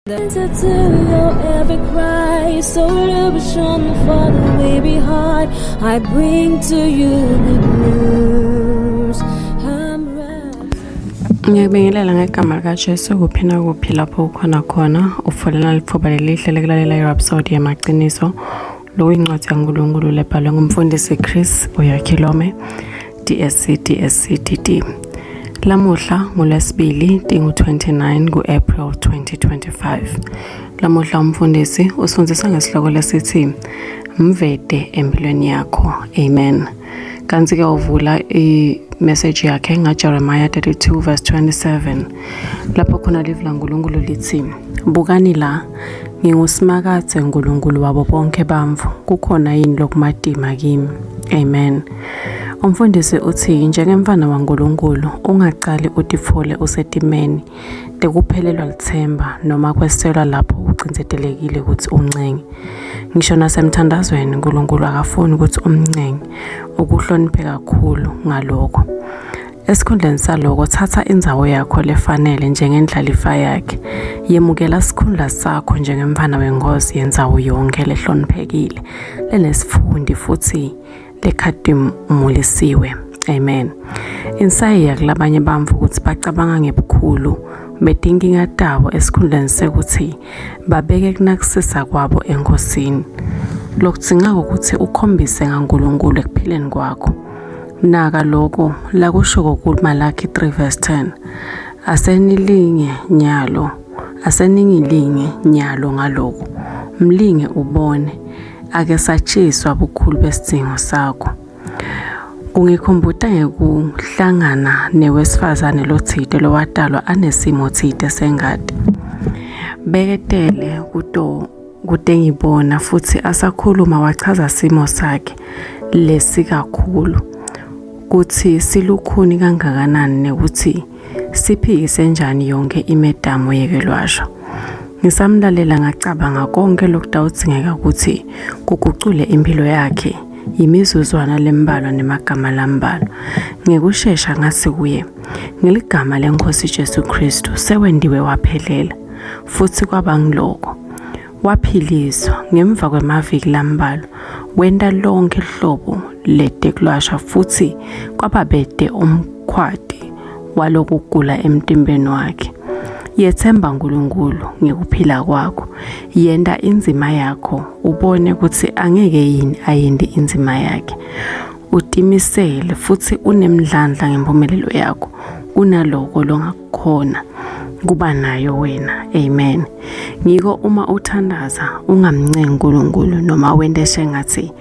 To your every cry, solution for the way behind. I bring to you the blues. Ngiyabingelela ngegama likaJesu kuphina kuphi lapho ukhona khona ufolela lithuba lelihle lekulalela iRhapsody yamaqiniso loyincwadi kaNkulunkulu lebhalwe ngumfundisi Chris Oyakhilome DSC DD. Lamuhla ngolwesibili tingu-29 ku-April 2025. Lamuhla umfundisi usifundisa ngesihloko lesithi mvede empilweni yakho. Amen. Kanti ke uvula i-message yakhe ngaJeremiah 32 verse 27 lapho khona livla laNkulunkulu lithi, bukani la, ngingusimakathe Nkulunkulu wabo bonke bamvu, kukhona yini lokumadima kimi. Amen. Umfundisi uthi njengemfana waNkulunkulu ungaqali utifole usetimeni tekuphelelwa lithemba noma kweselwa lapho ucinzetelekile ukuthi uncenge. Ngisho nasemthandazweni uNkulunkulu akafuni ukuthi umncenge, ukuhloniphe kakhulu ngalokho. Esikhundleni saloko thatha indzawo yakho lefanele njengendlalifa yakhe. Yemukela isikhundla sakho njengemfana wenkosi yendzawo yonke lehloniphekile, lenesifundi futhi lekhadimulisiwe. Amen. Insayi kulabanye bamvu ukuthi bacabanga ngebukhulu bedinkinga tabo esikhundleni sekuthi babeke kunakisisa kwabo enkosini. Lokudzinga ukuthi ukhombise ngaNkulunkulu ekuphileni kwakho. Naka lokho la kusho kuMalaki 3 verse 10. Aseningilinge nyalo ngaloko. Mlinge ubone, ake satshiswa bukhulu besidingo sakho. Kungikhumbuta ngekuhlangana newesifazane lothide lowadalwa anesimo thide sengadi. Beketele kude ngibona futhi asakhuluma wachaza simo sakhe lesi kakhulu. Kuthi silukhuni kangakanani nekuthi siphikise njani yonke imedamo yekelwasho. Ngisamlalela ngacabanga konke lokudawudzingeka ukuthi kugucule impilo yakhe yimizuzwana lembalwa nemagama lambalwa. Ngekushesha ngasi kuye, ngeligama leNkosi Jesu Kristu sewendiwe waphelela, futhi kwaba ngiloko. Waphilizwa ngemva kwemaviki lambalwa, wenda lonke hlobo letekulwasha futhi kwababede umkhwati walokugula emtimbeni wakhe. Yethemba Nkulunkulu ngekuphila kwakho, yenda inzima yakho ubone ukuthi angeke yini ayende inzima yakhe. Utimisele futhi unemdlandla ngempumelelo yakho kunaloko longakhona kuba nayo wena. Amen. Ngiko uma uthandaza ungamncengi uNkulunkulu noma wende sengathi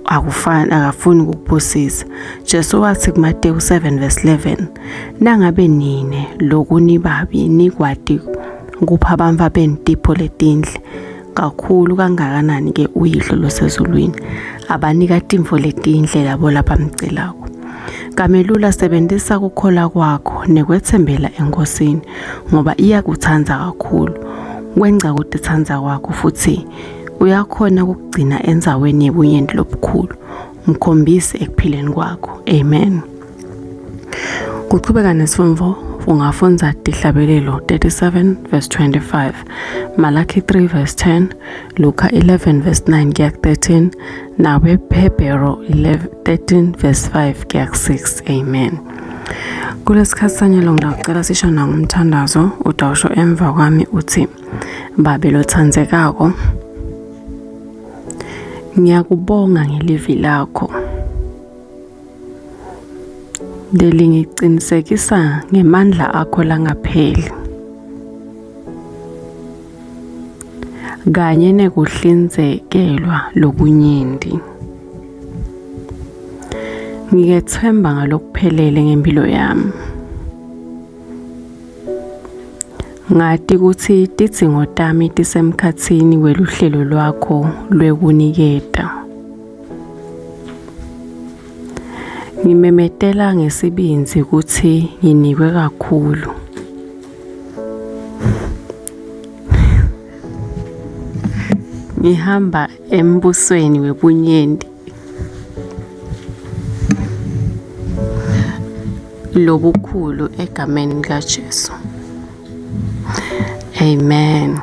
akafuni ukukuphosisa. Jesu wathi kuMateyu 7 verse 11, nangabe nine lokunibabi nikwati kupha bamva bentipho letindle kakhulu kangakanani ke uyihlo losezulwini abanika timfo letindle labo labamcelako. Kamelula sebenzisa ukukhola kwakho nekwethembela enkosini ngoba iyakuthanza kakhulu. Wenza ukuthi thanza kwakho futhi uyakhona ukugcina enzaweni yebunyenti lobukhulu. Mkhombise ekuphileni kwakho. Amen. Kuqhubeka nesifundvo ungafunza Dihlabelelo 37 verse 25, Malaki 3 verse 10, Luka 11 verse 9 kuya 13, nawe Hebrew 13 verse 5 kuya 6. Amen. Kulesikhathi sanyalo ngicela sisho nangumthandazo udawusho emva kwami uthi, babe lothandzekako, ngiyakubonga ngelivi lakho lelingicinisekisa ngemandla akho langapheli kanye nekuhlinzekelwa lokunyenti. Ngiyethemba ngalokuphelele ngempilo yami. Ngati ukuthi tidzingo tami tisemkhatsini weluhlelo lwakho lwekuniketa. Ngimemetela ngesibinzi ukuthi nginikwe kakhulu. Ngihamba embusweni webunyenti lobukhulu egameni likaJesu. Amen.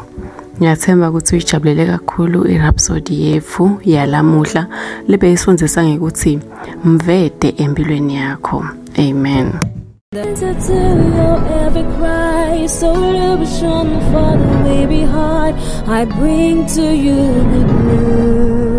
Ngiyathemba ukuthi uyijabulele kakhulu i-Rhapsody yethu yalamuhla libe isifundisa ngekuthi mvede empilweni yakho. Amen. To your every cry, solution for the way behind. I bring to you good news.